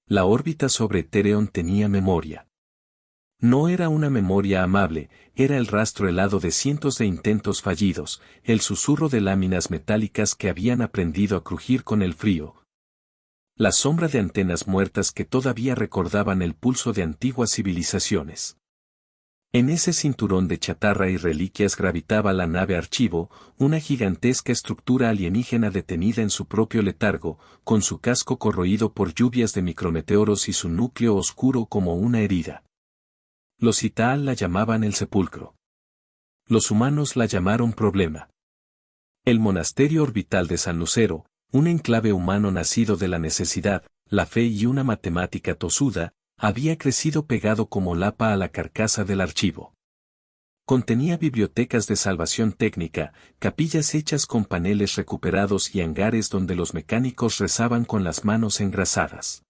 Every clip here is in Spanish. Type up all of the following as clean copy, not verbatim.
La órbita sobre Tereon tenía memoria. No era una memoria amable, era el rastro helado de cientos de intentos fallidos, el susurro de láminas metálicas que habían aprendido a crujir con el frío. La sombra de antenas muertas que todavía recordaban el pulso de antiguas civilizaciones. En ese cinturón de chatarra y reliquias gravitaba la nave Archivo, una gigantesca estructura alienígena detenida en su propio letargo, con su casco corroído por lluvias de micrometeoros y su núcleo oscuro como una herida. Los Itaal la llamaban el sepulcro. Los humanos la llamaron problema. El monasterio orbital de San Lucero, un enclave humano nacido de la necesidad, la fe y una matemática tosuda, había crecido pegado como lapa a la carcasa del Archivo. Contenía bibliotecas de salvación técnica, capillas hechas con paneles recuperados y hangares donde los mecánicos rezaban con las manos engrasadas.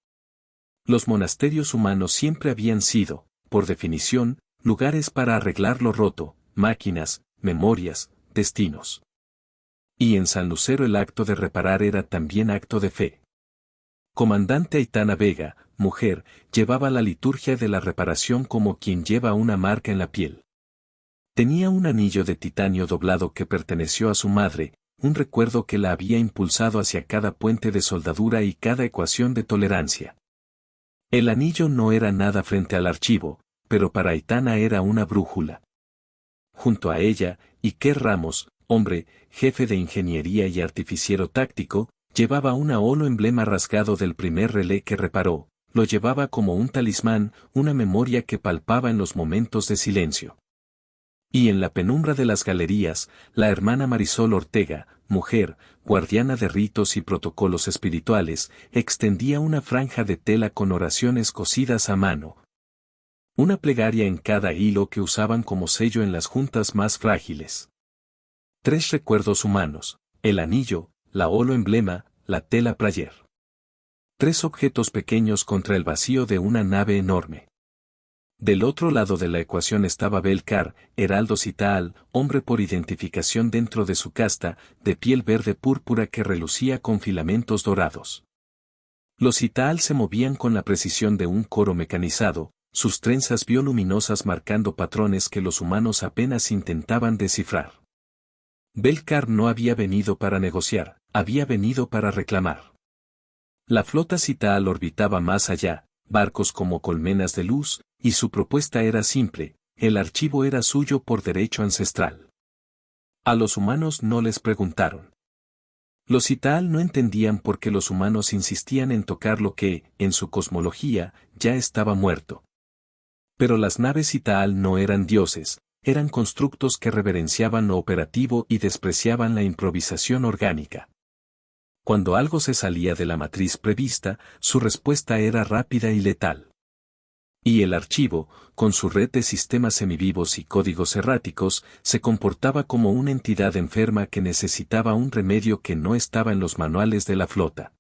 Los monasterios humanos siempre habían sido, por definición, lugares para arreglar lo roto, máquinas, memorias, destinos. Y en San Lucero el acto de reparar era también acto de fe. Comandante Aitana Vega, mujer, llevaba la liturgia de la reparación como quien lleva una marca en la piel. Tenía un anillo de titanio doblado que perteneció a su madre, un recuerdo que la había impulsado hacia cada puente de soldadura y cada ecuación de tolerancia. El anillo no era nada frente al Archivo, pero para Aitana era una brújula. Junto a ella, Iker Ramos, hombre, jefe de ingeniería y artificiero táctico, llevaba un holo emblema rasgado del primer relé que reparó, lo llevaba como un talismán, una memoria que palpaba en los momentos de silencio. Y en la penumbra de las galerías, la hermana Marisol Ortega, mujer, guardiana de ritos y protocolos espirituales, extendía una franja de tela con oraciones cosidas a mano. Una plegaria en cada hilo que usaban como sello en las juntas más frágiles. 3 recuerdos humanos, el anillo, la holo emblema, la tela prayer. 3 objetos pequeños contra el vacío de una nave enorme. Del otro lado de la ecuación estaba Belcar, heraldo Itaal, hombre por identificación dentro de su casta, de piel verde púrpura que relucía con filamentos dorados. Los Itaal se movían con la precisión de un coro mecanizado, sus trenzas bioluminosas marcando patrones que los humanos apenas intentaban descifrar. Belcar no había venido para negociar, había venido para reclamar. La flota Itaal orbitaba más allá, barcos como colmenas de luz, y su propuesta era simple, el Archivo era suyo por derecho ancestral. A los humanos no les preguntaron. Los Itaal no entendían por qué los humanos insistían en tocar lo que, en su cosmología, ya estaba muerto. Pero las naves Itaal no eran dioses, eran constructos que reverenciaban lo operativo y despreciaban la improvisación orgánica. Cuando algo se salía de la matriz prevista, su respuesta era rápida y letal. Y el Archivo, con su red de sistemas semivivos y códigos erráticos, se comportaba como una entidad enferma que necesitaba un remedio que no estaba en los manuales de la flota.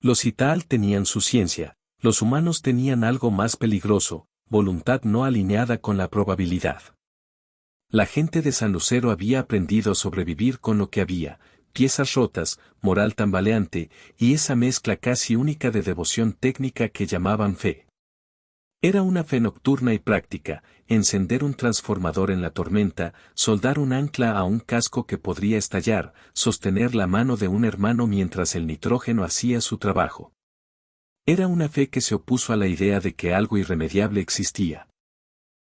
Los Itaal tenían su ciencia, los humanos tenían algo más peligroso, voluntad no alineada con la probabilidad. La gente de San Lucero había aprendido a sobrevivir con lo que había, piezas rotas, moral tambaleante, y esa mezcla casi única de devoción técnica que llamaban fe. Era una fe nocturna y práctica, encender un transformador en la tormenta, soldar un ancla a un casco que podría estallar, sostener la mano de un hermano mientras el nitrógeno hacía su trabajo. Era una fe que se opuso a la idea de que algo irremediable existía.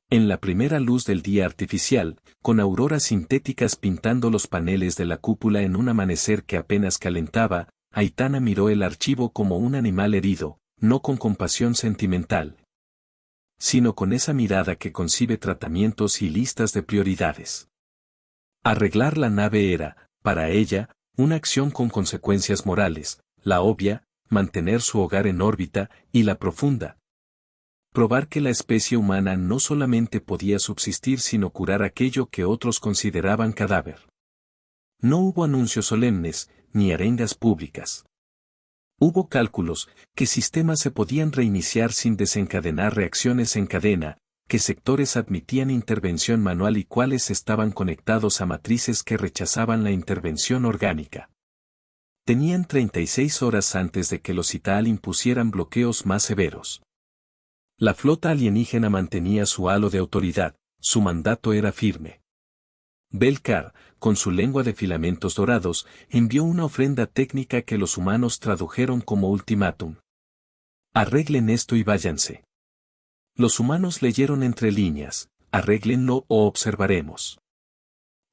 En la primera luz del día artificial, con auroras sintéticas pintando los paneles de la cúpula en un amanecer que apenas calentaba, Aitana miró el Archivo como un animal herido, no con compasión sentimental, sino con esa mirada que concibe tratamientos y listas de prioridades. Arreglar la nave era, para ella, una acción con consecuencias morales, la obvia, mantener su hogar en órbita, y la profunda, probar que la especie humana no solamente podía subsistir sino curar aquello que otros consideraban cadáver. No hubo anuncios solemnes, ni arengas públicas. Hubo cálculos, qué sistemas se podían reiniciar sin desencadenar reacciones en cadena, qué sectores admitían intervención manual y cuáles estaban conectados a matrices que rechazaban la intervención orgánica. Tenían 36 horas antes de que los Itaal impusieran bloqueos más severos. La flota alienígena mantenía su halo de autoridad, su mandato era firme. Belcar, con su lengua de filamentos dorados, envió una ofrenda técnica que los humanos tradujeron como ultimátum. Arreglen esto y váyanse. Los humanos leyeron entre líneas, arréglenlo o observaremos.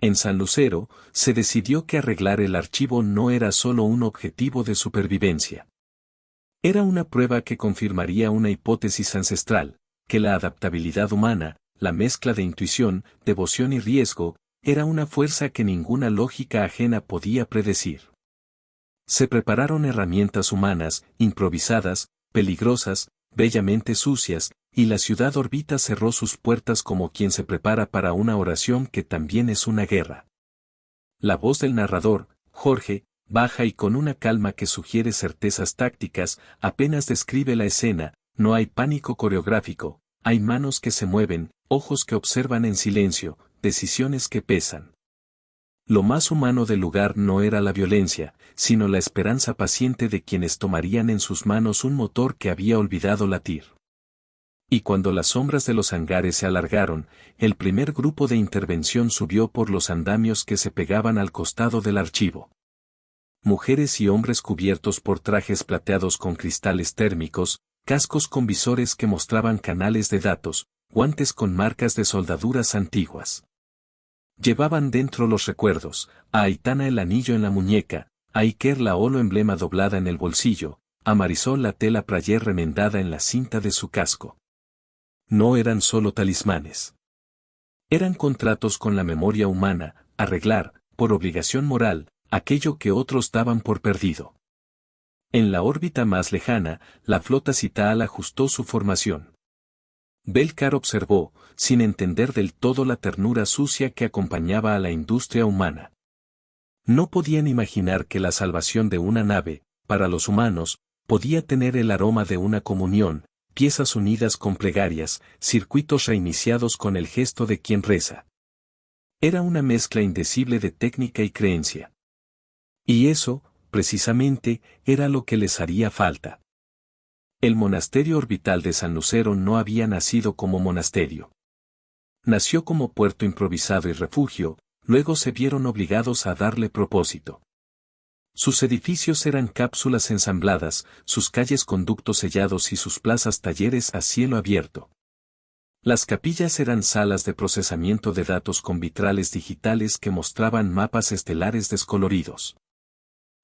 En San Lucero, se decidió que arreglar el archivo no era solo un objetivo de supervivencia. Era una prueba que confirmaría una hipótesis ancestral, que la adaptabilidad humana, la mezcla de intuición, devoción y riesgo, era una fuerza que ninguna lógica ajena podía predecir. Se prepararon herramientas humanas, improvisadas, peligrosas, bellamente sucias, y la ciudad Orbita cerró sus puertas como quien se prepara para una oración que también es una guerra. La voz del narrador, Jorge, baja y con una calma que sugiere certezas tácticas, apenas describe la escena, no hay pánico coreográfico, hay manos que se mueven, ojos que observan en silencio, decisiones que pesan. Lo más humano del lugar no era la violencia, sino la esperanza paciente de quienes tomarían en sus manos un motor que había olvidado latir. Y cuando las sombras de los hangares se alargaron, el primer grupo de intervención subió por los andamios que se pegaban al costado del archivo. Mujeres y hombres cubiertos por trajes plateados con cristales térmicos, cascos con visores que mostraban canales de datos, guantes con marcas de soldaduras antiguas. Llevaban dentro los recuerdos, a Aitana el anillo en la muñeca, a Iker la holo emblema doblada en el bolsillo, a Marisol la tela prayer remendada en la cinta de su casco. No eran solo talismanes. Eran contratos con la memoria humana, arreglar, por obligación moral, aquello que otros daban por perdido. En la órbita más lejana, la flota Citaal ajustó su formación. Belcar observó, sin entender del todo la ternura sucia que acompañaba a la industria humana. No podían imaginar que la salvación de una nave, para los humanos, podía tener el aroma de una comunión, piezas unidas con plegarias, circuitos reiniciados con el gesto de quien reza. Era una mezcla indecible de técnica y creencia. Y eso, precisamente, era lo que les haría falta. El monasterio orbital de San Lucero no había nacido como monasterio. Nació como puerto improvisado y refugio, luego se vieron obligados a darle propósito. Sus edificios eran cápsulas ensambladas, sus calles conductos sellados y sus plazas talleres a cielo abierto. Las capillas eran salas de procesamiento de datos con vitrales digitales que mostraban mapas estelares descoloridos.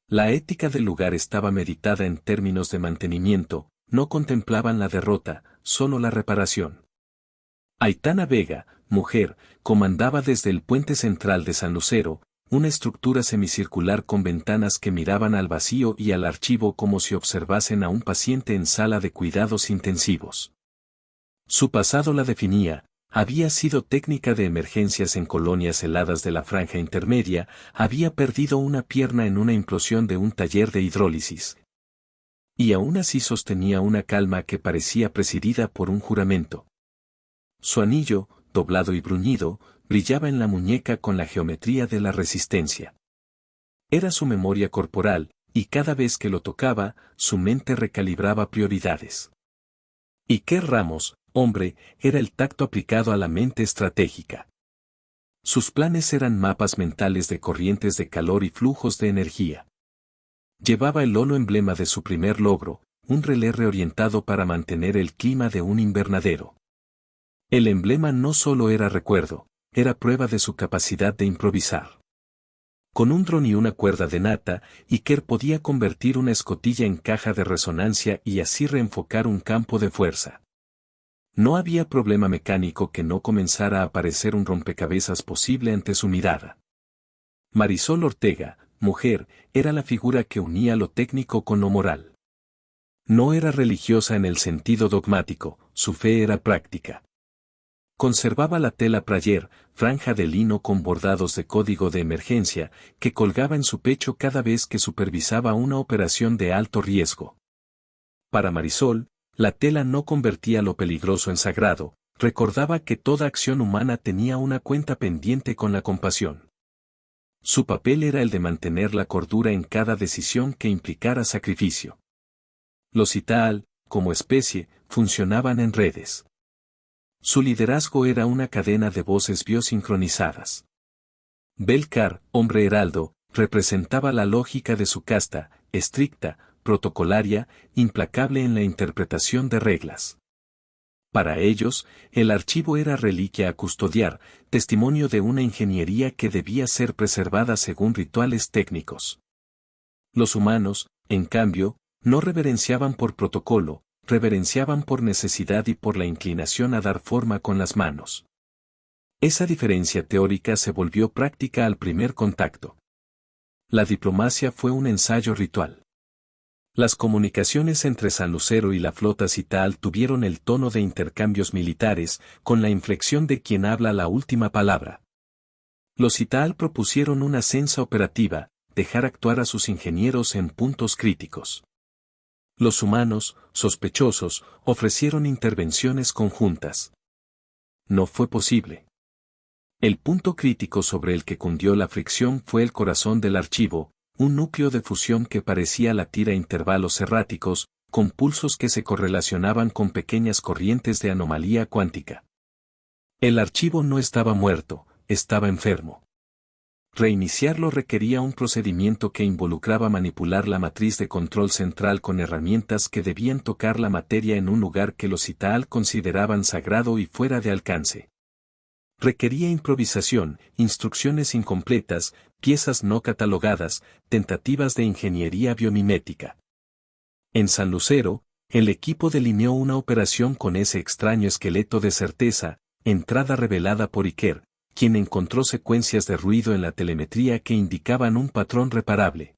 La ética del lugar estaba meditada en términos de mantenimiento, no contemplaban la derrota, solo la reparación. Aitana Vega, mujer, comandaba desde el puente central de San Lucero, una estructura semicircular con ventanas que miraban al vacío y al archivo como si observasen a un paciente en sala de cuidados intensivos. Su pasado la definía, había sido técnica de emergencias en colonias heladas de la franja intermedia, había perdido una pierna en una implosión de un taller de hidrólisis. Y aún así sostenía una calma que parecía presidida por un juramento. Su anillo, doblado y bruñido, brillaba en la muñeca con la geometría de la resistencia. Era su memoria corporal, y cada vez que lo tocaba, su mente recalibraba prioridades. Iker Ramos, hombre, era el tacto aplicado a la mente estratégica. Sus planes eran mapas mentales de corrientes de calor y flujos de energía. Llevaba el holo emblema de su primer logro, un relé reorientado para mantener el clima de un invernadero. El emblema no solo era recuerdo, era prueba de su capacidad de improvisar. Con un dron y una cuerda de nata, Iker podía convertir una escotilla en caja de resonancia y así reenfocar un campo de fuerza. No había problema mecánico que no comenzara a aparecer un rompecabezas posible ante su mirada. Marisol Ortega, mujer, era la figura que unía lo técnico con lo moral. No era religiosa en el sentido dogmático, su fe era práctica. Conservaba la tela prayer, franja de lino con bordados de código de emergencia, que colgaba en su pecho cada vez que supervisaba una operación de alto riesgo. Para Marisol, la tela no convertía lo peligroso en sagrado, recordaba que toda acción humana tenía una cuenta pendiente con la compasión. Su papel era el de mantener la cordura en cada decisión que implicara sacrificio. Los Itaal, como especie, funcionaban en redes. Su liderazgo era una cadena de voces biosincronizadas. Belcar, hombre heraldo, representaba la lógica de su casta, estricta, protocolaria, implacable en la interpretación de reglas. Para ellos, el archivo era reliquia a custodiar, testimonio de una ingeniería que debía ser preservada según rituales técnicos. Los humanos, en cambio, no reverenciaban por protocolo, reverenciaban por necesidad y por la inclinación a dar forma con las manos. Esa diferencia teórica se volvió práctica al primer contacto. La diplomacia fue un ensayo ritual. Las comunicaciones entre San Lucero y la flota Citaal tuvieron el tono de intercambios militares, con la inflexión de quien habla la última palabra. Los Citaal propusieron una sensa operativa, dejar actuar a sus ingenieros en puntos críticos. Los humanos, sospechosos, ofrecieron intervenciones conjuntas. No fue posible. El punto crítico sobre el que cundió la fricción fue el corazón del archivo, un núcleo de fusión que parecía latir a intervalos erráticos, con pulsos que se correlacionaban con pequeñas corrientes de anomalía cuántica. El archivo no estaba muerto, estaba enfermo. Reiniciarlo requería un procedimiento que involucraba manipular la matriz de control central con herramientas que debían tocar la materia en un lugar que los Citaal consideraban sagrado y fuera de alcance. Requería improvisación, instrucciones incompletas, piezas no catalogadas, tentativas de ingeniería biomimética. En San Lucero, el equipo delineó una operación con ese extraño esqueleto de certeza, entrada revelada por Iker, quien encontró secuencias de ruido en la telemetría que indicaban un patrón reparable.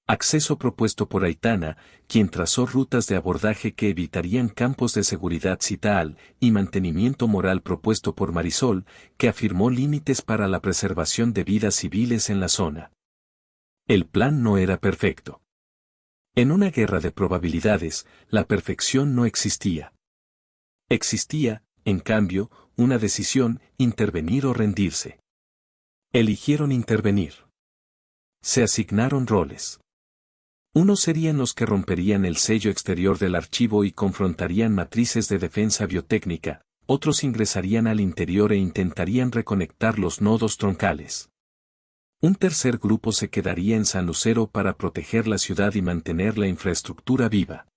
Acceso propuesto por Aitana, quien trazó rutas de abordaje que evitarían campos de seguridad Citaal, y mantenimiento moral propuesto por Marisol, que afirmó límites para la preservación de vidas civiles en la zona. El plan no era perfecto. En una guerra de probabilidades, la perfección no existía. Existía, en cambio, una decisión: intervenir o rendirse. Eligieron intervenir. Se asignaron roles. Unos serían los que romperían el sello exterior del archivo y confrontarían matrices de defensa biotécnica, otros ingresarían al interior e intentarían reconectar los nodos troncales. Un tercer grupo se quedaría en San Lucero para proteger la ciudad y mantener la infraestructura viva.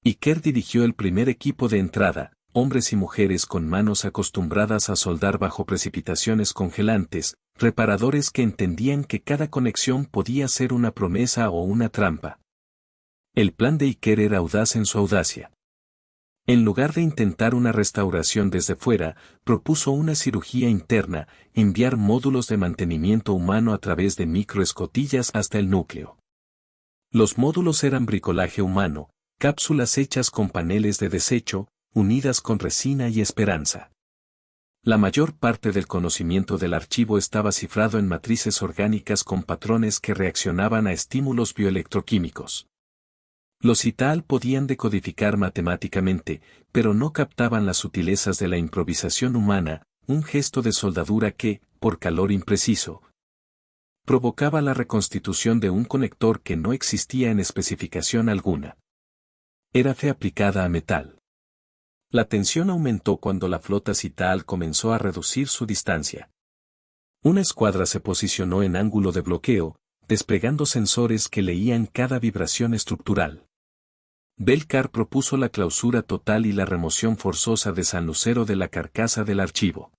Iker dirigió el primer equipo de entrada, hombres y mujeres con manos acostumbradas a soldar bajo precipitaciones congelantes, reparadores que entendían que cada conexión podía ser una promesa o una trampa. El plan de Iker era audaz en su audacia. En lugar de intentar una restauración desde fuera, propuso una cirugía interna: enviar módulos de mantenimiento humano a través de microescotillas hasta el núcleo. Los módulos eran bricolaje humano, cápsulas hechas con paneles de desecho, unidas con resina y esperanza. La mayor parte del conocimiento del archivo estaba cifrado en matrices orgánicas con patrones que reaccionaban a estímulos bioelectroquímicos. Los Citaal podían decodificar matemáticamente, pero no captaban las sutilezas de la improvisación humana, un gesto de soldadura que, por calor impreciso, provocaba la reconstitución de un conector que no existía en especificación alguna. Era fe aplicada a metal. La tensión aumentó cuando la flota Citaal comenzó a reducir su distancia. Una escuadra se posicionó en ángulo de bloqueo, desplegando sensores que leían cada vibración estructural. Belcar propuso la clausura total y la remoción forzosa de San Lucero de la carcasa del archivo.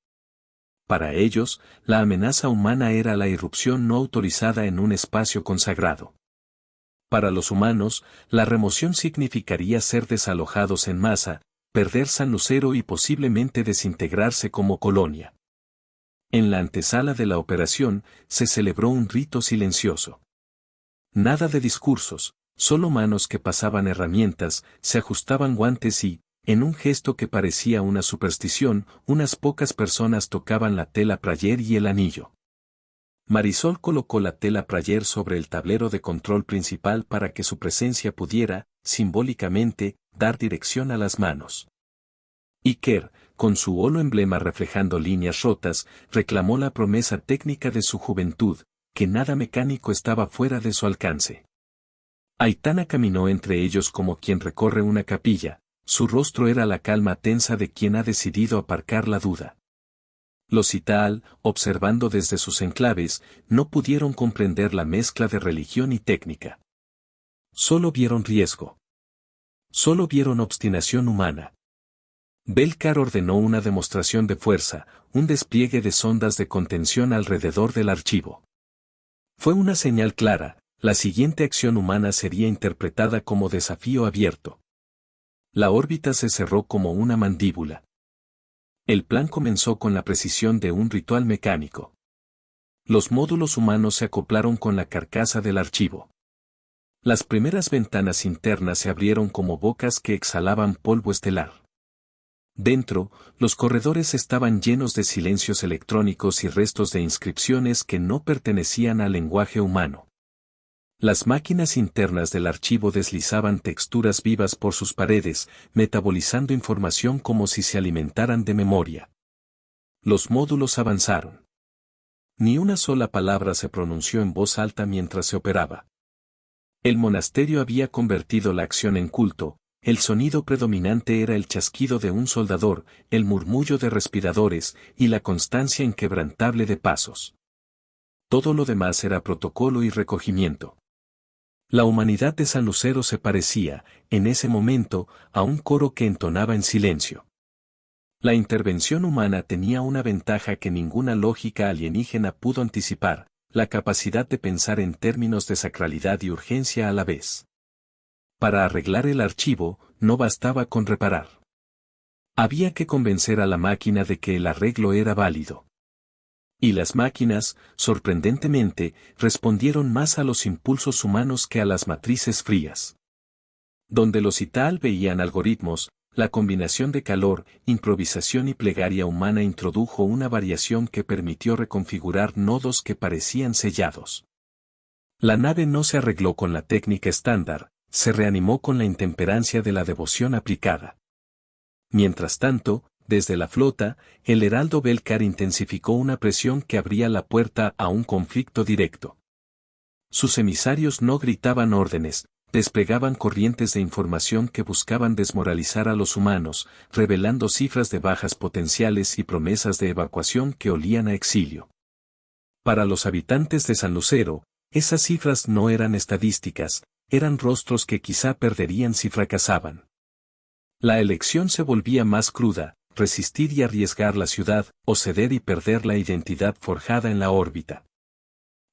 Para ellos, la amenaza humana era la irrupción no autorizada en un espacio consagrado. Para los humanos, la remoción significaría ser desalojados en masa, perder San Lucero y posiblemente desintegrarse como colonia. En la antesala de la operación, se celebró un rito silencioso. Nada de discursos, solo manos que pasaban herramientas, se ajustaban guantes y, en un gesto que parecía una superstición, unas pocas personas tocaban la tela prayer y el anillo. Marisol colocó la tela prayer sobre el tablero de control principal para que su presencia pudiera, simbólicamente, dar dirección a las manos. Iker, con su holo emblema reflejando líneas rotas, reclamó la promesa técnica de su juventud, que nada mecánico estaba fuera de su alcance. Aitana caminó entre ellos como quien recorre una capilla, su rostro era la calma tensa de quien ha decidido aparcar la duda. Los Itaal, observando desde sus enclaves, no pudieron comprender la mezcla de religión y técnica. Solo vieron riesgo. Solo vieron obstinación humana. Belcar ordenó una demostración de fuerza, un despliegue de sondas de contención alrededor del archivo. Fue una señal clara, la siguiente acción humana sería interpretada como desafío abierto. La órbita se cerró como una mandíbula. El plan comenzó con la precisión de un ritual mecánico. Los módulos humanos se acoplaron con la carcasa del archivo. Las primeras ventanas internas se abrieron como bocas que exhalaban polvo estelar. Dentro, los corredores estaban llenos de silencios electrónicos y restos de inscripciones que no pertenecían al lenguaje humano. Las máquinas internas del archivo deslizaban texturas vivas por sus paredes, metabolizando información como si se alimentaran de memoria. Los módulos avanzaron. Ni una sola palabra se pronunció en voz alta mientras se operaba. El monasterio había convertido la acción en culto, el sonido predominante era el chasquido de un soldador, el murmullo de respiradores y la constancia inquebrantable de pasos. Todo lo demás era protocolo y recogimiento. La humanidad de San Lucero se parecía, en ese momento, a un coro que entonaba en silencio. La intervención humana tenía una ventaja que ninguna lógica alienígena pudo anticipar, la capacidad de pensar en términos de sacralidad y urgencia a la vez. Para arreglar el archivo, no bastaba con reparar. Había que convencer a la máquina de que el arreglo era válido. Y las máquinas, sorprendentemente, respondieron más a los impulsos humanos que a las matrices frías. Donde los Itaal veían algoritmos, la combinación de calor, improvisación y plegaria humana introdujo una variación que permitió reconfigurar nodos que parecían sellados. La nave no se arregló con la técnica estándar, se reanimó con la intemperancia de la devoción aplicada. Mientras tanto, desde la flota, el heraldo Belcar intensificó una presión que abría la puerta a un conflicto directo. Sus emisarios no gritaban órdenes, desplegaban corrientes de información que buscaban desmoralizar a los humanos, revelando cifras de bajas potenciales y promesas de evacuación que olían a exilio. Para los habitantes de San Lucero, esas cifras no eran estadísticas, eran rostros que quizá perderían si fracasaban. La elección se volvía más cruda, resistir y arriesgar la ciudad, o ceder y perder la identidad forjada en la órbita.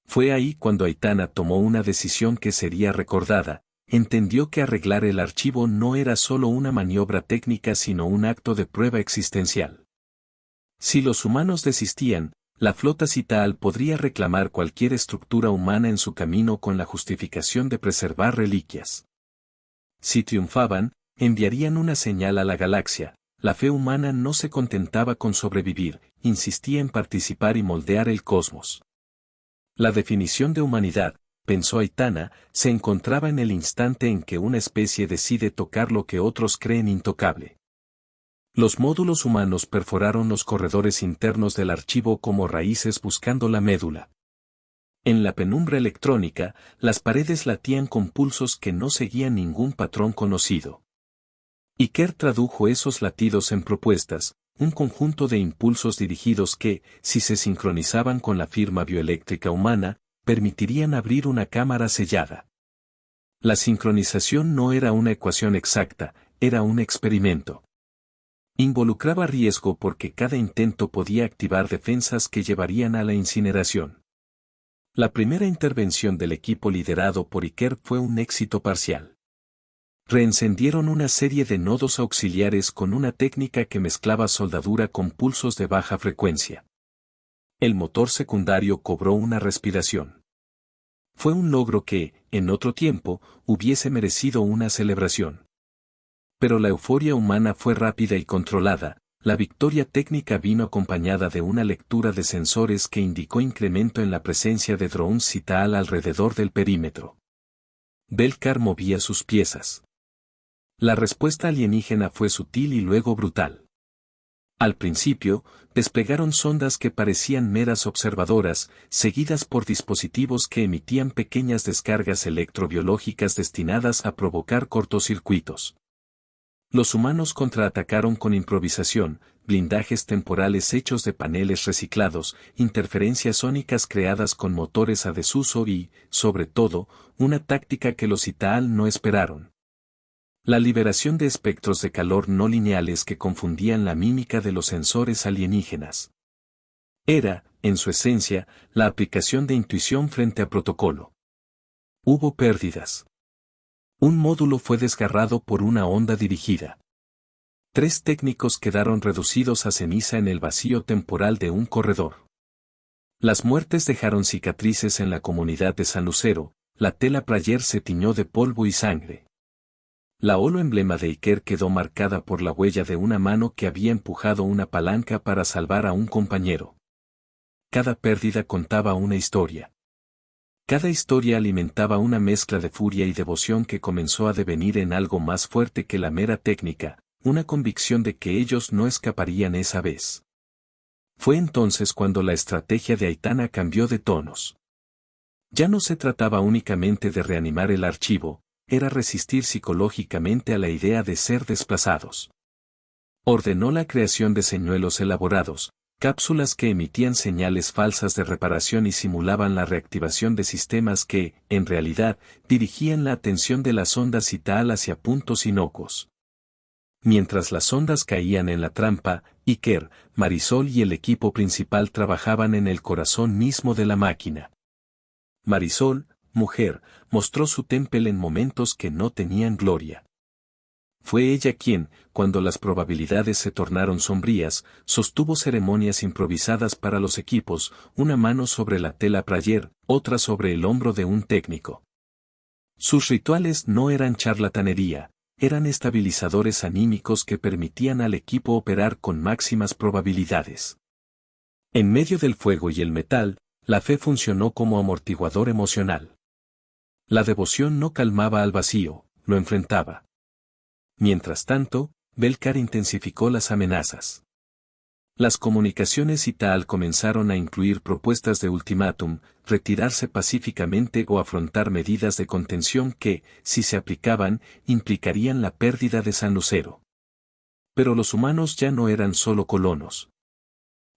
Fue ahí cuando Aitana tomó una decisión que sería recordada, entendió que arreglar el archivo no era solo una maniobra técnica sino un acto de prueba existencial. Si los humanos desistían, la flota Citaal podría reclamar cualquier estructura humana en su camino con la justificación de preservar reliquias. Si triunfaban, enviarían una señal a la galaxia. La fe humana no se contentaba con sobrevivir, insistía en participar y moldear el cosmos. La definición de humanidad, pensó Aitana, se encontraba en el instante en que una especie decide tocar lo que otros creen intocable. Los módulos humanos perforaron los corredores internos del archivo como raíces buscando la médula. En la penumbra electrónica, las paredes latían con pulsos que no seguían ningún patrón conocido. Iker tradujo esos latidos en propuestas, un conjunto de impulsos dirigidos que, si se sincronizaban con la firma bioeléctrica humana, permitirían abrir una cámara sellada. La sincronización no era una ecuación exacta, era un experimento. Involucraba riesgo porque cada intento podía activar defensas que llevarían a la incineración. La primera intervención del equipo liderado por Iker fue un éxito parcial. Reencendieron una serie de nodos auxiliares con una técnica que mezclaba soldadura con pulsos de baja frecuencia. El motor secundario cobró una respiración. Fue un logro que, en otro tiempo, hubiese merecido una celebración. Pero la euforia humana fue rápida y controlada, la victoria técnica vino acompañada de una lectura de sensores que indicó incremento en la presencia de drones Citaal alrededor del perímetro. Belcar movía sus piezas. La respuesta alienígena fue sutil y luego brutal. Al principio, desplegaron sondas que parecían meras observadoras, seguidas por dispositivos que emitían pequeñas descargas electrobiológicas destinadas a provocar cortocircuitos. Los humanos contraatacaron con improvisación, blindajes temporales hechos de paneles reciclados, interferencias sónicas creadas con motores a desuso y, sobre todo, una táctica que los Itaal no esperaron. La liberación de espectros de calor no lineales que confundían la mímica de los sensores alienígenas. Era, en su esencia, la aplicación de intuición frente a protocolo. Hubo pérdidas. Un módulo fue desgarrado por una onda dirigida. 3 técnicos quedaron reducidos a ceniza en el vacío temporal de un corredor. Las muertes dejaron cicatrices en la comunidad de San Lucero, la tela Prayer se tiñó de polvo y sangre. La holo emblema de Iker quedó marcada por la huella de una mano que había empujado una palanca para salvar a un compañero. Cada pérdida contaba una historia. Cada historia alimentaba una mezcla de furia y devoción que comenzó a devenir en algo más fuerte que la mera técnica, una convicción de que ellos no escaparían esa vez. Fue entonces cuando la estrategia de Aitana cambió de tonos. Ya no se trataba únicamente de reanimar el archivo, era resistir psicológicamente a la idea de ser desplazados. Ordenó la creación de señuelos elaborados, cápsulas que emitían señales falsas de reparación y simulaban la reactivación de sistemas que, en realidad, dirigían la atención de las ondas Itaal hacia puntos inocuos. Mientras las ondas caían en la trampa, Iker, Marisol y el equipo principal trabajaban en el corazón mismo de la máquina. Marisol, mujer, mostró su temple en momentos que no tenían gloria. Fue ella quien, cuando las probabilidades se tornaron sombrías, sostuvo ceremonias improvisadas para los equipos, una mano sobre la tela Prayer, otra sobre el hombro de un técnico. Sus rituales no eran charlatanería, eran estabilizadores anímicos que permitían al equipo operar con máximas probabilidades. En medio del fuego y el metal, la fe funcionó como amortiguador emocional. La devoción no calmaba al vacío, lo enfrentaba. Mientras tanto, Belcar intensificó las amenazas. Las comunicaciones Itaal comenzaron a incluir propuestas de ultimátum, retirarse pacíficamente o afrontar medidas de contención que, si se aplicaban, implicarían la pérdida de San Lucero. Pero los humanos ya no eran solo colonos.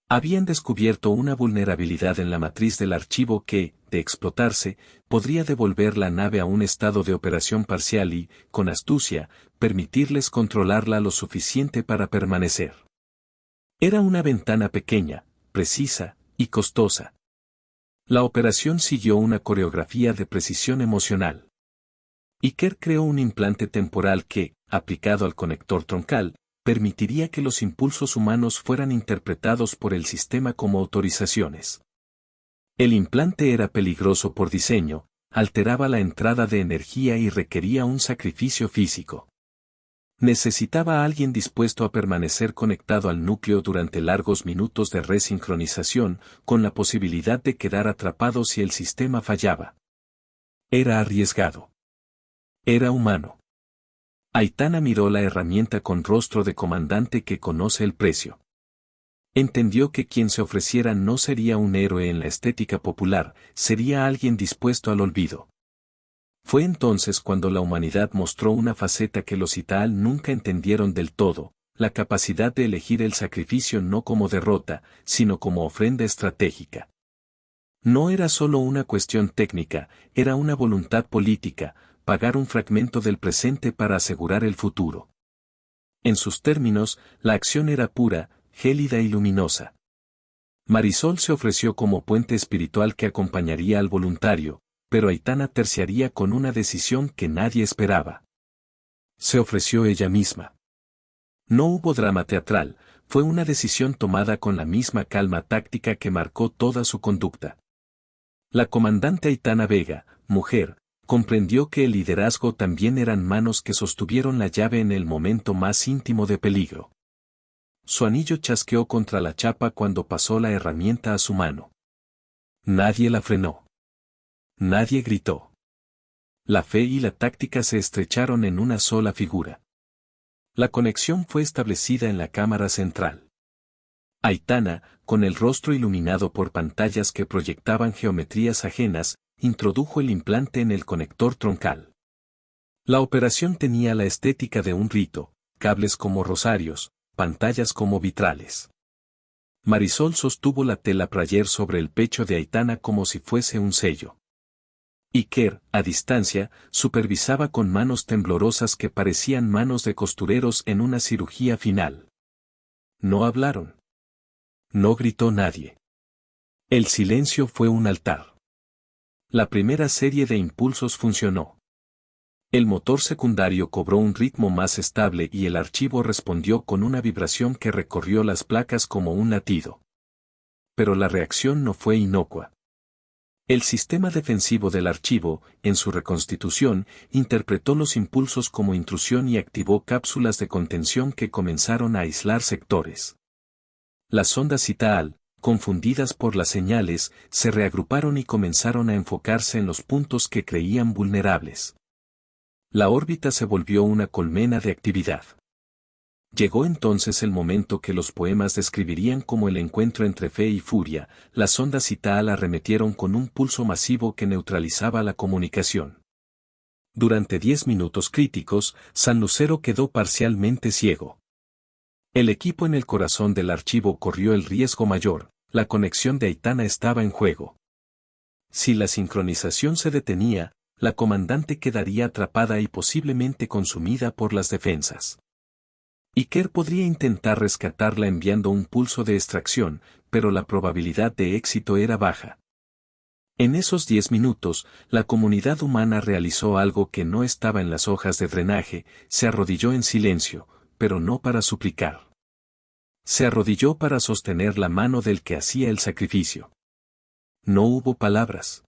Habían descubierto una vulnerabilidad en la matriz del archivo que, de explotarse, podría devolver la nave a un estado de operación parcial y, con astucia, permitirles controlarla lo suficiente para permanecer. Era una ventana pequeña, precisa, y costosa. La operación siguió una coreografía de precisión emocional. Iker creó un implante temporal que, aplicado al conector troncal, permitiría que los impulsos humanos fueran interpretados por el sistema como autorizaciones. El implante era peligroso por diseño, alteraba la entrada de energía y requería un sacrificio físico. Necesitaba a alguien dispuesto a permanecer conectado al núcleo durante largos minutos de resincronización, con la posibilidad de quedar atrapado si el sistema fallaba. Era arriesgado. Era humano. Aitana miró la herramienta con rostro de comandante que conoce el precio. Entendió que quien se ofreciera no sería un héroe en la estética popular, sería alguien dispuesto al olvido. Fue entonces cuando la humanidad mostró una faceta que los Itaal nunca entendieron del todo, la capacidad de elegir el sacrificio no como derrota, sino como ofrenda estratégica. No era solo una cuestión técnica, era una voluntad política, pagar un fragmento del presente para asegurar el futuro. En sus términos, la acción era pura, gélida y luminosa. Marisol se ofreció como puente espiritual que acompañaría al voluntario, pero Aitana terciaría con una decisión que nadie esperaba. Se ofreció ella misma. No hubo drama teatral, fue una decisión tomada con la misma calma táctica que marcó toda su conducta. La comandante Aitana Vega, mujer, comprendió que el liderazgo también eran manos que sostuvieron la llave en el momento más íntimo de peligro. Su anillo chasqueó contra la chapa cuando pasó la herramienta a su mano. Nadie la frenó. Nadie gritó. La fe y la táctica se estrecharon en una sola figura. La conexión fue establecida en la cámara central. Aitana, con el rostro iluminado por pantallas que proyectaban geometrías ajenas, introdujo el implante en el conector troncal. La operación tenía la estética de un rito, cables como rosarios, pantallas como vitrales. Marisol sostuvo la tela prayer sobre el pecho de Aitana como si fuese un sello. Iker, a distancia, supervisaba con manos temblorosas que parecían manos de costureros en una cirugía final. No hablaron. No gritó nadie. El silencio fue un altar. La primera serie de impulsos funcionó. El motor secundario cobró un ritmo más estable y el archivo respondió con una vibración que recorrió las placas como un latido. Pero la reacción no fue inocua. El sistema defensivo del archivo, en su reconstitución, interpretó los impulsos como intrusión y activó cápsulas de contención que comenzaron a aislar sectores. Las sondas Itaal, confundidas por las señales, se reagruparon y comenzaron a enfocarse en los puntos que creían vulnerables. La órbita se volvió una colmena de actividad. Llegó entonces el momento que los poemas describirían como el encuentro entre fe y furia. Las sondas Itaal arremetieron con un pulso masivo que neutralizaba la comunicación. Durante 10 minutos críticos, San Lucero quedó parcialmente ciego. El equipo en el corazón del archivo corrió el riesgo mayor, la conexión de Aitana estaba en juego. Si la sincronización se detenía, la comandante quedaría atrapada y posiblemente consumida por las defensas. Iker podría intentar rescatarla enviando un pulso de extracción, pero la probabilidad de éxito era baja. En esos 10 minutos, la comunidad humana realizó algo que no estaba en las hojas de drenaje, se arrodilló en silencio, pero no para suplicar. Se arrodilló para sostener la mano del que hacía el sacrificio. No hubo palabras.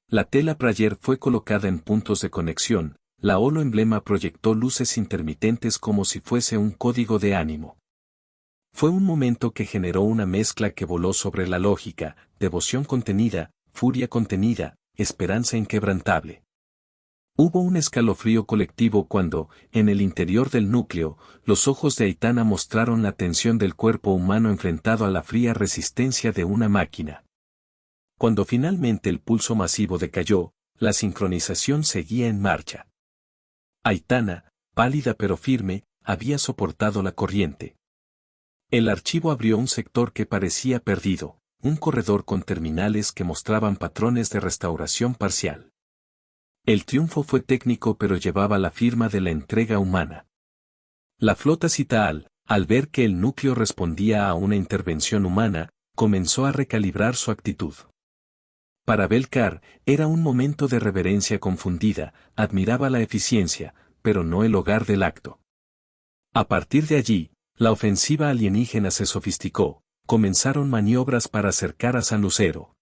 La tela prayer fue colocada en puntos de conexión. La holo-emblema proyectó luces intermitentes como si fuese un código de ánimo. Fue un momento que generó una mezcla que voló sobre la lógica, devoción contenida, furia contenida, esperanza inquebrantable. Hubo un escalofrío colectivo cuando, en el interior del núcleo, los ojos de Aitana mostraron la tensión del cuerpo humano enfrentado a la fría resistencia de una máquina. Cuando finalmente el pulso masivo decayó, la sincronización seguía en marcha. Aitana, pálida pero firme, había soportado la corriente. El archivo abrió un sector que parecía perdido, un corredor con terminales que mostraban patrones de restauración parcial. El triunfo fue técnico pero llevaba la firma de la entrega humana. La flota Itaal, al ver que el núcleo respondía a una intervención humana, comenzó a recalibrar su actitud. Para Belcar, era un momento de reverencia confundida, admiraba la eficiencia, pero no el hogar del acto. A partir de allí, la ofensiva alienígena se sofisticó, comenzaron maniobras para acercar a San Lucero.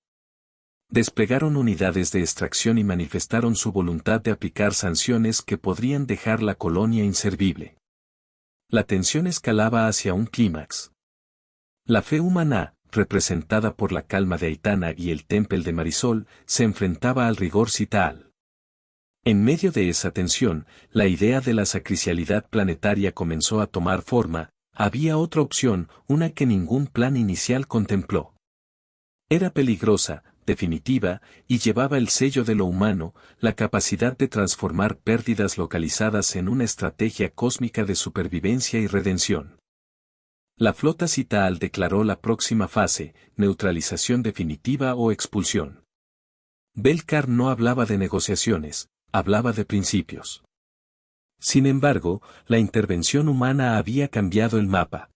Desplegaron unidades de extracción y manifestaron su voluntad de aplicar sanciones que podrían dejar la colonia inservible. La tensión escalaba hacia un clímax. La fe humana, representada por la calma de Aitana y el temple de Marisol, se enfrentaba al rigor Itaal. En medio de esa tensión, la idea de la sacricialidad planetaria comenzó a tomar forma. Había otra opción, una que ningún plan inicial contempló. Era peligrosa, definitiva, y llevaba el sello de lo humano, la capacidad de transformar pérdidas localizadas en una estrategia cósmica de supervivencia y redención. La flota Itaal declaró la próxima fase, neutralización definitiva o expulsión. Belcar no hablaba de negociaciones, hablaba de principios. Sin embargo, la intervención humana había cambiado el mapa.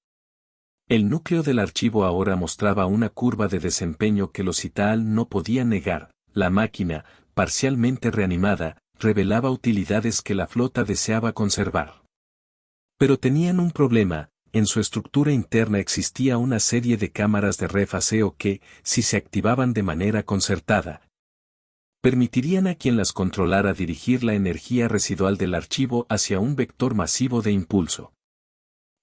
El núcleo del archivo ahora mostraba una curva de desempeño que los Itaal no podían negar. La máquina, parcialmente reanimada, revelaba utilidades que la flota deseaba conservar. Pero tenían un problema. En su estructura interna existía una serie de cámaras de refaseo que, si se activaban de manera concertada, permitirían a quien las controlara dirigir la energía residual del archivo hacia un vector masivo de impulso.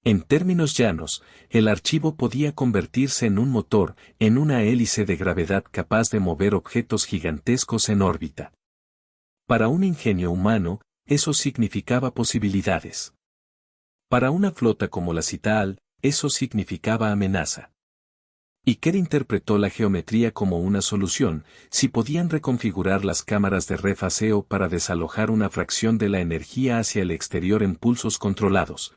En términos llanos, el archivo podía convertirse en un motor, en una hélice de gravedad capaz de mover objetos gigantescos en órbita. Para un ingenio humano, eso significaba posibilidades. Para una flota como la Itaal, eso significaba amenaza. Iker interpretó la geometría como una solución, si podían reconfigurar las cámaras de refaseo para desalojar una fracción de la energía hacia el exterior en pulsos controlados.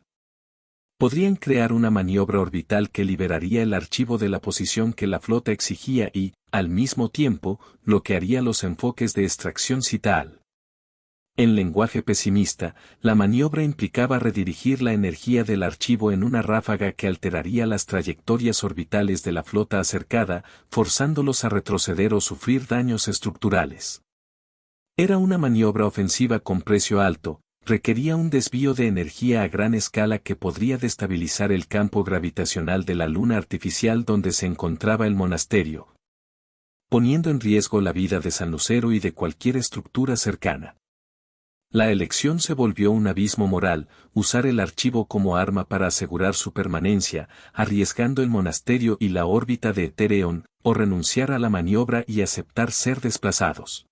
Podrían crear una maniobra orbital que liberaría el archivo de la posición que la flota exigía y, al mismo tiempo, bloquearía los enfoques de extracción Citaal. En lenguaje pesimista, la maniobra implicaba redirigir la energía del archivo en una ráfaga que alteraría las trayectorias orbitales de la flota acercada, forzándolos a retroceder o sufrir daños estructurales. Era una maniobra ofensiva con precio alto, requería un desvío de energía a gran escala que podría destabilizar el campo gravitacional de la luna artificial donde se encontraba el monasterio, poniendo en riesgo la vida de San Lucero y de cualquier estructura cercana. La elección se volvió un abismo moral, usar el archivo como arma para asegurar su permanencia, arriesgando el monasterio y la órbita de Etereon, o renunciar a la maniobra y aceptar ser desplazados.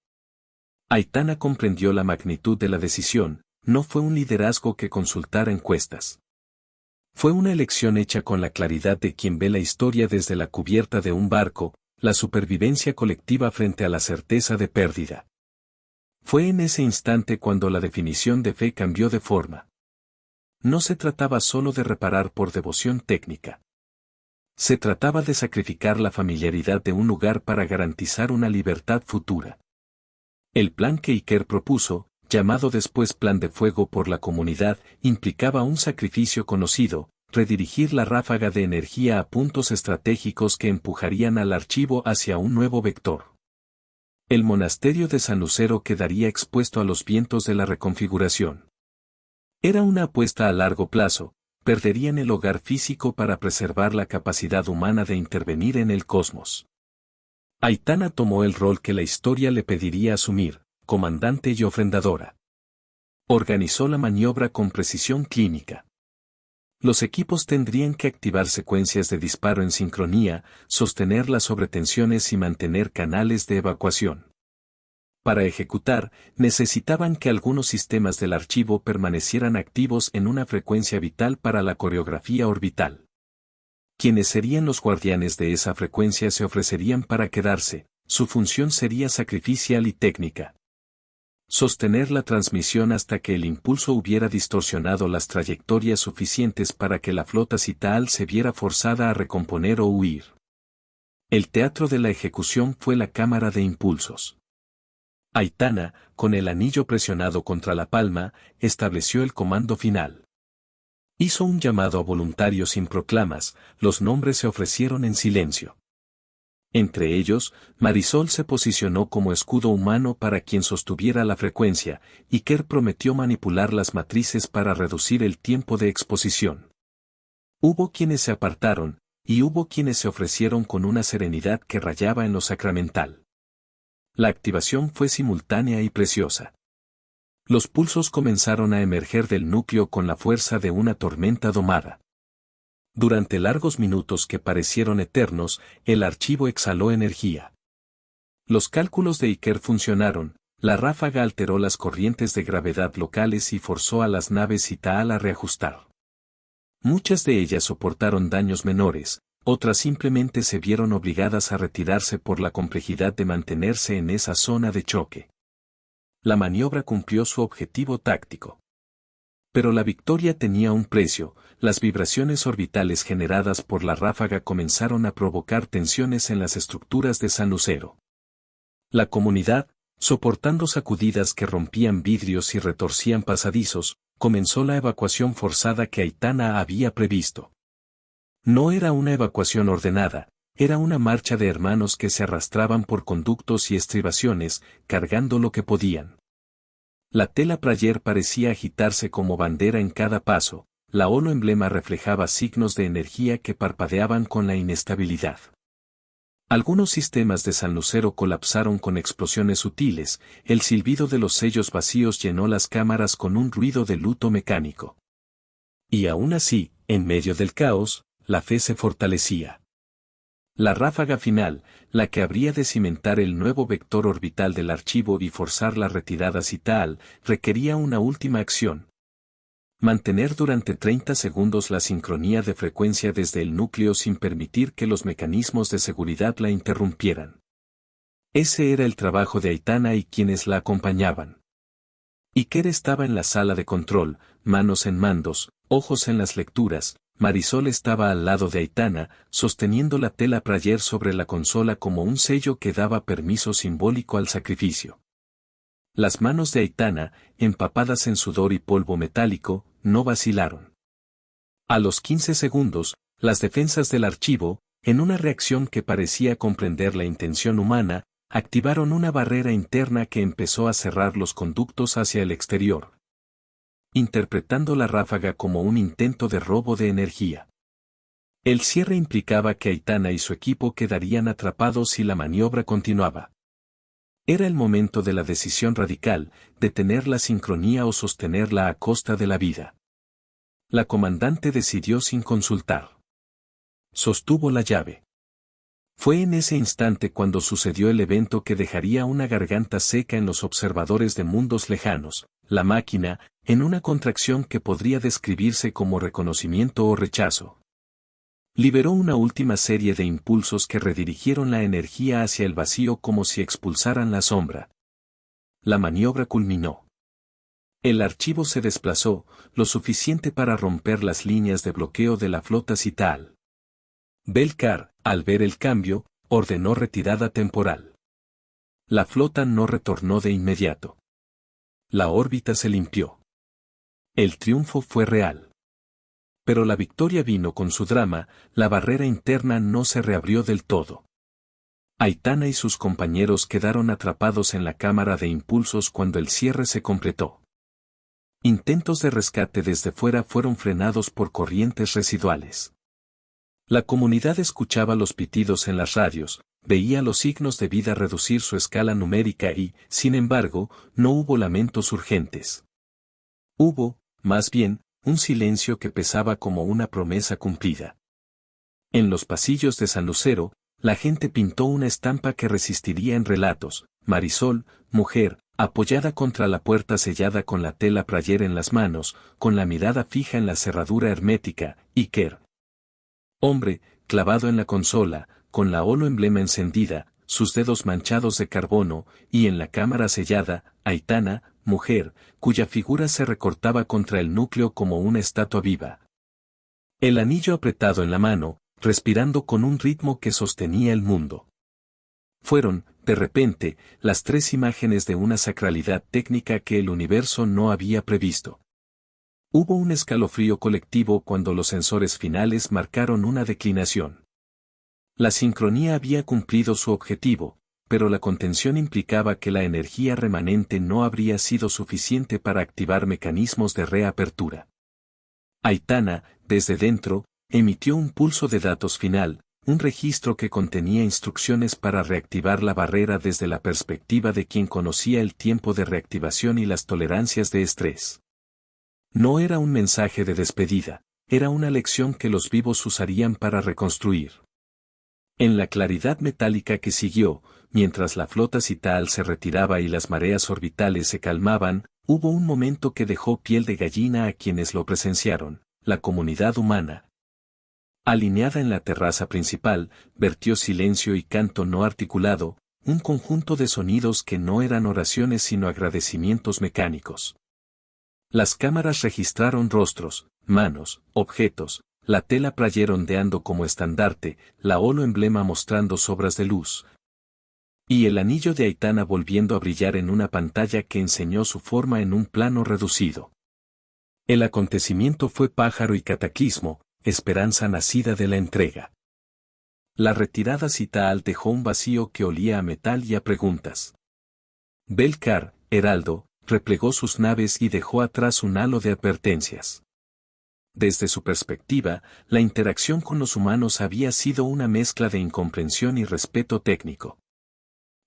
Aitana comprendió la magnitud de la decisión, no fue un liderazgo que consultara encuestas. Fue una elección hecha con la claridad de quien ve la historia desde la cubierta de un barco, la supervivencia colectiva frente a la certeza de pérdida. Fue en ese instante cuando la definición de fe cambió de forma. No se trataba solo de reparar por devoción técnica. Se trataba de sacrificar la familiaridad de un lugar para garantizar una libertad futura. El plan que Iker propuso, llamado después Plan de Fuego por la comunidad, implicaba un sacrificio conocido, redirigir la ráfaga de energía a puntos estratégicos que empujarían al archivo hacia un nuevo vector. El monasterio de San Lucero quedaría expuesto a los vientos de la reconfiguración. Era una apuesta a largo plazo, perderían el hogar físico para preservar la capacidad humana de intervenir en el cosmos. Aitana tomó el rol que la historia le pediría asumir, comandante y ofrendadora. Organizó la maniobra con precisión clínica. Los equipos tendrían que activar secuencias de disparo en sincronía, sostener las sobretensiones y mantener canales de evacuación. Para ejecutar, necesitaban que algunos sistemas del archivo permanecieran activos en una frecuencia vital para la coreografía orbital. Quienes serían los guardianes de esa frecuencia se ofrecerían para quedarse, su función sería sacrificial y técnica. Sostener la transmisión hasta que el impulso hubiera distorsionado las trayectorias suficientes para que la flota Citaal se viera forzada a recomponer o huir. El teatro de la ejecución fue la cámara de impulsos. Aitana, con el anillo presionado contra la palma, estableció el comando final. Hizo un llamado a voluntarios sin proclamas, los nombres se ofrecieron en silencio. Entre ellos, Marisol se posicionó como escudo humano para quien sostuviera la frecuencia, y Iker prometió manipular las matrices para reducir el tiempo de exposición. Hubo quienes se apartaron, y hubo quienes se ofrecieron con una serenidad que rayaba en lo sacramental. La activación fue simultánea y preciosa. Los pulsos comenzaron a emerger del núcleo con la fuerza de una tormenta domada. Durante largos minutos que parecieron eternos, el archivo exhaló energía. Los cálculos de Iker funcionaron, la ráfaga alteró las corrientes de gravedad locales y forzó a las naves Citaal a reajustar. Muchas de ellas soportaron daños menores, otras simplemente se vieron obligadas a retirarse por la complejidad de mantenerse en esa zona de choque. La maniobra cumplió su objetivo táctico. Pero la victoria tenía un precio, las vibraciones orbitales generadas por la ráfaga comenzaron a provocar tensiones en las estructuras de San Lucero. La comunidad, soportando sacudidas que rompían vidrios y retorcían pasadizos, comenzó la evacuación forzada que Aitana había previsto. No era una evacuación ordenada, era una marcha de hermanos que se arrastraban por conductos y estribaciones, cargando lo que podían. La tela prayer parecía agitarse como bandera en cada paso, la holo emblema reflejaba signos de energía que parpadeaban con la inestabilidad. Algunos sistemas de San Lucero colapsaron con explosiones sutiles, el silbido de los sellos vacíos llenó las cámaras con un ruido de luto mecánico. Y aún así, en medio del caos, la fe se fortalecía. La ráfaga final, la que habría de cimentar el nuevo vector orbital del archivo y forzar la retirada Citaal, requería una última acción. Mantener durante 30 segundos la sincronía de frecuencia desde el núcleo sin permitir que los mecanismos de seguridad la interrumpieran. Ese era el trabajo de Aitana y quienes la acompañaban. Iker estaba en la sala de control, manos en mandos, ojos en las lecturas. Marisol estaba al lado de Aitana, sosteniendo la tela prayer sobre la consola como un sello que daba permiso simbólico al sacrificio. Las manos de Aitana, empapadas en sudor y polvo metálico, no vacilaron. A los 15 segundos, las defensas del archivo, en una reacción que parecía comprender la intención humana, activaron una barrera interna que empezó a cerrar los conductos hacia el exterior, interpretando la ráfaga como un intento de robo de energía. El cierre implicaba que Aitana y su equipo quedarían atrapados si la maniobra continuaba. Era el momento de la decisión radical, detener la sincronía o sostenerla a costa de la vida. La comandante decidió sin consultar. Sostuvo la llave. Fue en ese instante cuando sucedió el evento que dejaría una garganta seca en los observadores de mundos lejanos. La máquina, en una contracción que podría describirse como reconocimiento o rechazo, liberó una última serie de impulsos que redirigieron la energía hacia el vacío como si expulsaran la sombra. La maniobra culminó. El archivo se desplazó, lo suficiente para romper las líneas de bloqueo de la flota Citaal. Belcar, al ver el cambio, ordenó retirada temporal. La flota no retornó de inmediato. La órbita se limpió. El triunfo fue real. Pero la victoria vino con su drama, la barrera interna no se reabrió del todo. Aitana y sus compañeros quedaron atrapados en la cámara de impulsos cuando el cierre se completó. Intentos de rescate desde fuera fueron frenados por corrientes residuales. La comunidad escuchaba los pitidos en las radios, veía los signos de vida reducir su escala numérica y, sin embargo, no hubo lamentos urgentes. Hubo, más bien, un silencio que pesaba como una promesa cumplida. En los pasillos de San Lucero, la gente pintó una estampa que resistiría en relatos: Marisol, mujer, apoyada contra la puerta sellada con la tela prayer en las manos, con la mirada fija en la cerradura hermética. Iker, hombre, clavado en la consola, con la holo emblema encendida, sus dedos manchados de carbono, y en la cámara sellada, Aitana, mujer, cuya figura se recortaba contra el núcleo como una estatua viva. El anillo apretado en la mano, respirando con un ritmo que sostenía el mundo. Fueron, de repente, las tres imágenes de una sacralidad técnica que el universo no había previsto. Hubo un escalofrío colectivo cuando los sensores finales marcaron una declinación. La sincronía había cumplido su objetivo, pero la contención implicaba que la energía remanente no habría sido suficiente para activar mecanismos de reapertura. Aitana, desde dentro, emitió un pulso de datos final, un registro que contenía instrucciones para reactivar la barrera desde la perspectiva de quien conocía el tiempo de reactivación y las tolerancias de estrés. No era un mensaje de despedida, era una lección que los vivos usarían para reconstruir. En la claridad metálica que siguió, mientras la flota Citaal se retiraba y las mareas orbitales se calmaban, hubo un momento que dejó piel de gallina a quienes lo presenciaron: la comunidad humana. Alineada en la terraza principal, vertió silencio y canto no articulado, un conjunto de sonidos que no eran oraciones sino agradecimientos mecánicos. Las cámaras registraron rostros, manos, objetos, la tela prayer ondeando como estandarte, la holo emblema mostrando sobras de luz. Y el anillo de Aitana volviendo a brillar en una pantalla que enseñó su forma en un plano reducido. El acontecimiento fue pájaro y cataclismo, esperanza nacida de la entrega. La retirada Citaal dejó un vacío que olía a metal y a preguntas. Belcar, heraldo, replegó sus naves y dejó atrás un halo de advertencias. Desde su perspectiva, la interacción con los humanos había sido una mezcla de incomprensión y respeto técnico.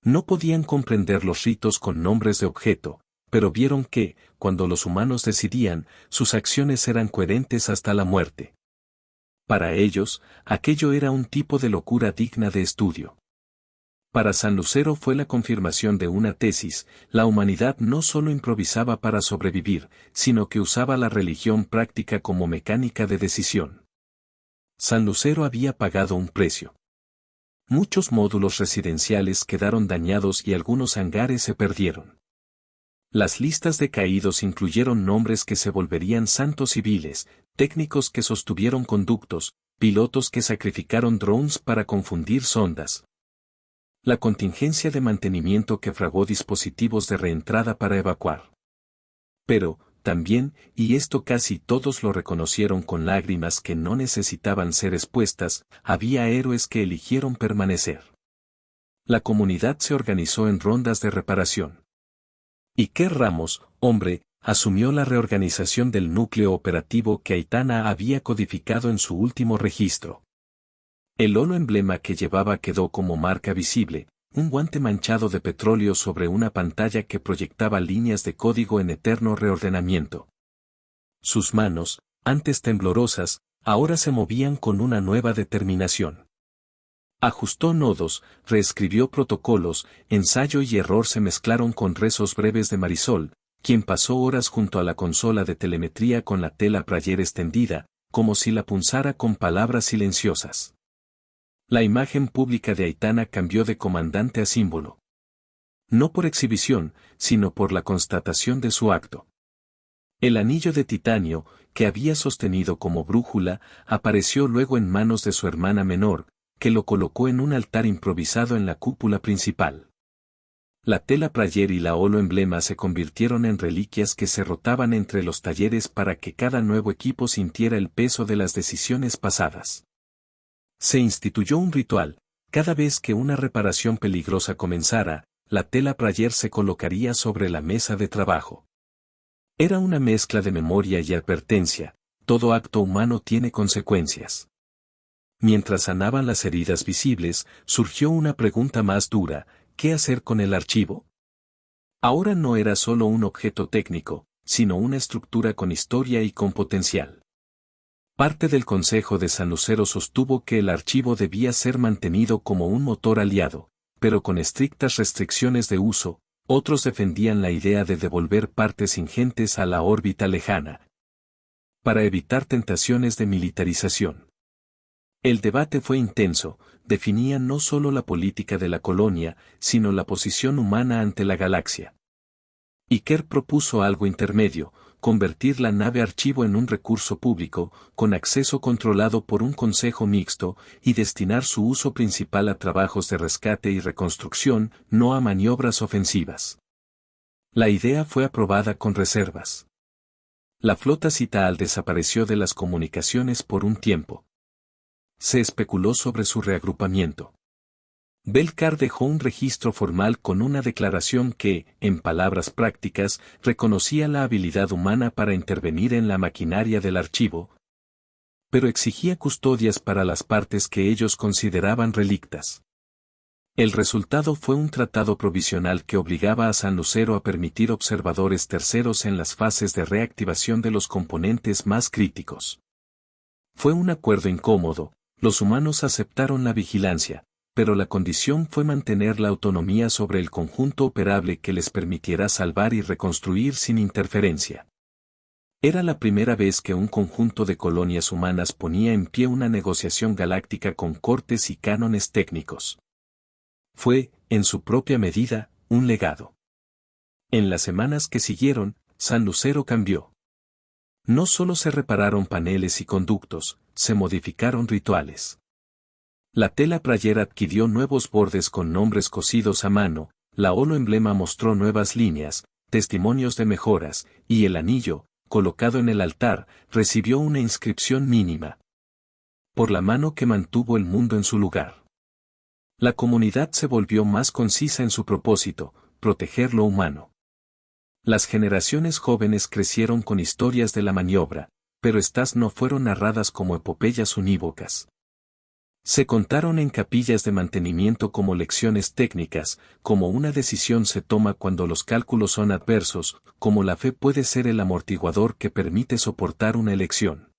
No podían comprender los ritos con nombres de objeto, pero vieron que, cuando los humanos decidían, sus acciones eran coherentes hasta la muerte. Para ellos, aquello era un tipo de locura digna de estudio. Para San Lucero fue la confirmación de una tesis: la humanidad no solo improvisaba para sobrevivir, sino que usaba la religión práctica como mecánica de decisión. San Lucero había pagado un precio. Muchos módulos residenciales quedaron dañados y algunos hangares se perdieron. Las listas de caídos incluyeron nombres que se volverían santos civiles, técnicos que sostuvieron conductos, pilotos que sacrificaron drones para confundir sondas. La contingencia de mantenimiento que fragó dispositivos de reentrada para evacuar. Pero, también, y esto casi todos lo reconocieron con lágrimas que no necesitaban ser expuestas, había héroes que eligieron permanecer. La comunidad se organizó en rondas de reparación. Iker Ramos, hombre, asumió la reorganización del núcleo operativo que Aitana había codificado en su último registro. El holo emblema que llevaba quedó como marca visible, un guante manchado de petróleo sobre una pantalla que proyectaba líneas de código en eterno reordenamiento. Sus manos, antes temblorosas, ahora se movían con una nueva determinación. Ajustó nodos, reescribió protocolos, ensayo y error se mezclaron con rezos breves de Marisol, quien pasó horas junto a la consola de telemetría con la tela Prayer extendida, como si la punzara con palabras silenciosas. La imagen pública de Aitana cambió de comandante a símbolo. No por exhibición, sino por la constatación de su acto. El anillo de titanio, que había sostenido como brújula, apareció luego en manos de su hermana menor, que lo colocó en un altar improvisado en la cúpula principal. La tela Prayer y la holo emblema se convirtieron en reliquias que se rotaban entre los talleres para que cada nuevo equipo sintiera el peso de las decisiones pasadas. Se instituyó un ritual: cada vez que una reparación peligrosa comenzara, la tela Prayer se colocaría sobre la mesa de trabajo. Era una mezcla de memoria y advertencia: todo acto humano tiene consecuencias. Mientras sanaban las heridas visibles, surgió una pregunta más dura: ¿qué hacer con el archivo? Ahora no era solo un objeto técnico, sino una estructura con historia y con potencial. Parte del Consejo de San Lucero sostuvo que el archivo debía ser mantenido como un motor aliado, pero con estrictas restricciones de uso. Otros defendían la idea de devolver partes ingentes a la órbita lejana, para evitar tentaciones de militarización. El debate fue intenso, definía no solo la política de la colonia, sino la posición humana ante la galaxia. Iker propuso algo intermedio: convertir la nave archivo en un recurso público, con acceso controlado por un consejo mixto, y destinar su uso principal a trabajos de rescate y reconstrucción, no a maniobras ofensivas. La idea fue aprobada con reservas. La flota Citaal desapareció de las comunicaciones por un tiempo. Se especuló sobre su reagrupamiento. Belcar dejó un registro formal con una declaración que, en palabras prácticas, reconocía la habilidad humana para intervenir en la maquinaria del archivo, pero exigía custodias para las partes que ellos consideraban relictas. El resultado fue un tratado provisional que obligaba a San Lucero a permitir observadores terceros en las fases de reactivación de los componentes más críticos. Fue un acuerdo incómodo: los humanos aceptaron la vigilancia, pero la condición fue mantener la autonomía sobre el conjunto operable que les permitiera salvar y reconstruir sin interferencia. Era la primera vez que un conjunto de colonias humanas ponía en pie una negociación galáctica con cortes y cánones técnicos. Fue, en su propia medida, un legado. En las semanas que siguieron, San Lucero cambió. No solo se repararon paneles y conductos, se modificaron rituales. La tela Prayer adquirió nuevos bordes con nombres cosidos a mano, la holo emblema mostró nuevas líneas, testimonios de mejoras, y el anillo, colocado en el altar, recibió una inscripción mínima. Por la mano que mantuvo el mundo en su lugar. La comunidad se volvió más concisa en su propósito: proteger lo humano. Las generaciones jóvenes crecieron con historias de la maniobra, pero estas no fueron narradas como epopeyas unívocas. Se contaron en capillas de mantenimiento como lecciones técnicas, como una decisión se toma cuando los cálculos son adversos, como la fe puede ser el amortiguador que permite soportar una elección.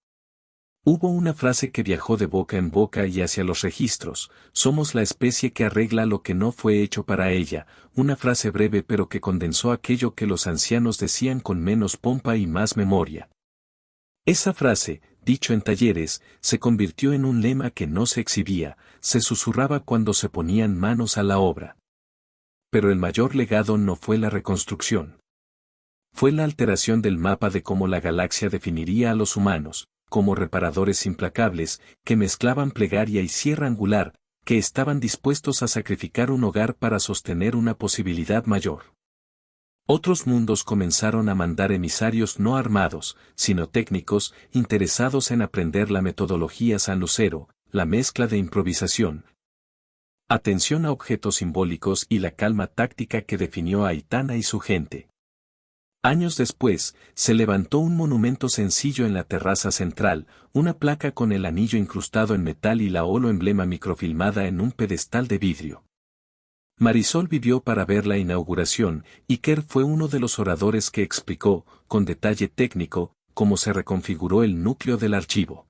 Hubo una frase que viajó de boca en boca y hacia los registros: somos la especie que arregla lo que no fue hecho para ella, una frase breve pero que condensó aquello que los ancianos decían con menos pompa y más memoria. Esa frase, dicho en talleres, se convirtió en un lema que no se exhibía, se susurraba cuando se ponían manos a la obra. Pero el mayor legado no fue la reconstrucción. Fue la alteración del mapa de cómo la galaxia definiría a los humanos, como reparadores implacables, que mezclaban plegaria y sierra angular, que estaban dispuestos a sacrificar un hogar para sostener una posibilidad mayor. Otros mundos comenzaron a mandar emisarios no armados, sino técnicos, interesados en aprender la metodología San Lucero, la mezcla de improvisación, atención a objetos simbólicos y la calma táctica que definió a Aitana y su gente. Años después, se levantó un monumento sencillo en la terraza central, una placa con el anillo incrustado en metal y la holo emblema microfilmada en un pedestal de vidrio. Marisol vivió para ver la inauguración, y Kerr fue uno de los oradores que explicó, con detalle técnico, cómo se reconfiguró el núcleo del archivo.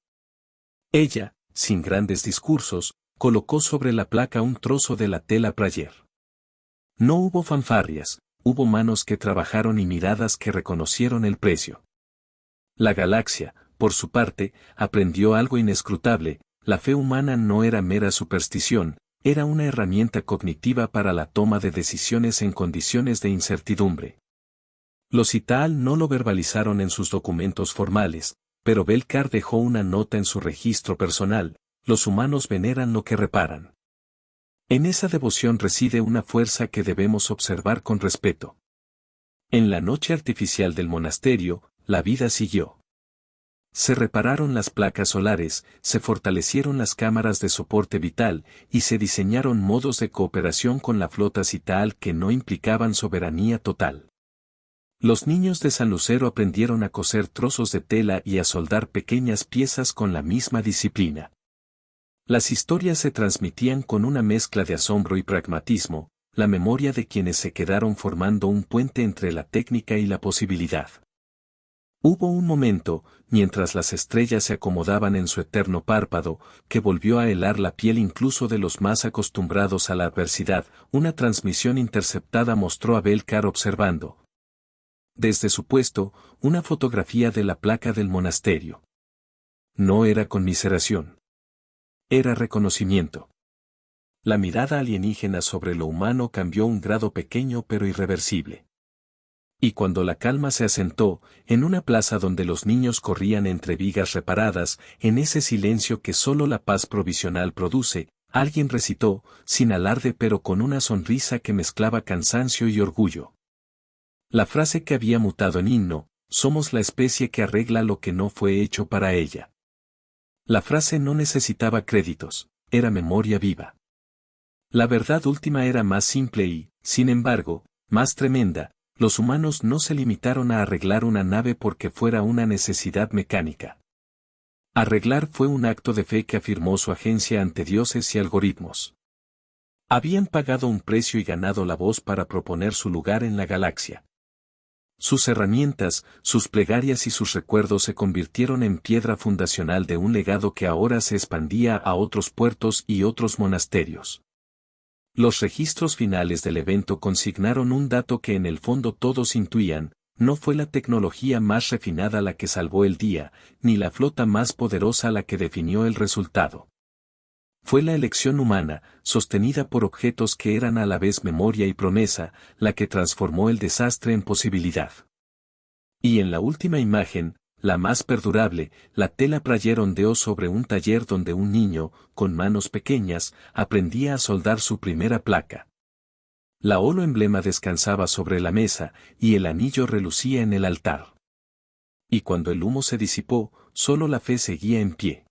Ella, sin grandes discursos, colocó sobre la placa un trozo de la tela Prayer. No hubo fanfarrias, hubo manos que trabajaron y miradas que reconocieron el precio. La galaxia, por su parte, aprendió algo inescrutable: la fe humana no era mera superstición, era una herramienta cognitiva para la toma de decisiones en condiciones de incertidumbre. Los Itaal no lo verbalizaron en sus documentos formales, pero Belcar dejó una nota en su registro personal: los humanos veneran lo que reparan. En esa devoción reside una fuerza que debemos observar con respeto. En la noche artificial del monasterio, la vida siguió. Se repararon las placas solares, se fortalecieron las cámaras de soporte vital, y se diseñaron modos de cooperación con la flota Itaal que no implicaban soberanía total. Los niños de San Lucero aprendieron a coser trozos de tela y a soldar pequeñas piezas con la misma disciplina. Las historias se transmitían con una mezcla de asombro y pragmatismo, la memoria de quienes se quedaron formando un puente entre la técnica y la posibilidad. Hubo un momento, mientras las estrellas se acomodaban en su eterno párpado, que volvió a helar la piel incluso de los más acostumbrados a la adversidad. Una transmisión interceptada mostró a Belcar observando, desde su puesto, una fotografía de la placa del monasterio. No era conmiseración. Era reconocimiento. La mirada alienígena sobre lo humano cambió un grado pequeño pero irreversible. Y cuando la calma se asentó, en una plaza donde los niños corrían entre vigas reparadas, en ese silencio que solo la paz provisional produce, alguien recitó, sin alarde pero con una sonrisa que mezclaba cansancio y orgullo. La frase que había mutado en himno: somos la especie que arregla lo que no fue hecho para ella. La frase no necesitaba créditos, era memoria viva. La verdad última era más simple y, sin embargo, más tremenda: los humanos no se limitaron a arreglar una nave porque fuera una necesidad mecánica. Arreglar fue un acto de fe que afirmó su agencia ante dioses y algoritmos. Habían pagado un precio y ganado la voz para proponer su lugar en la galaxia. Sus herramientas, sus plegarias y sus recuerdos se convirtieron en piedra fundacional de un legado que ahora se expandía a otros puertos y otros monasterios. Los registros finales del evento consignaron un dato que en el fondo todos intuían: no fue la tecnología más refinada la que salvó el día, ni la flota más poderosa la que definió el resultado. Fue la elección humana, sostenida por objetos que eran a la vez memoria y promesa, la que transformó el desastre en posibilidad. Y en la última imagen, la más perdurable, la tela Prayer ondeó sobre un taller donde un niño, con manos pequeñas, aprendía a soldar su primera placa. La holo emblema descansaba sobre la mesa, y el anillo relucía en el altar. Y cuando el humo se disipó, solo la fe seguía en pie.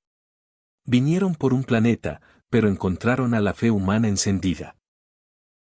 Vinieron por un planeta, pero encontraron a la fe humana encendida.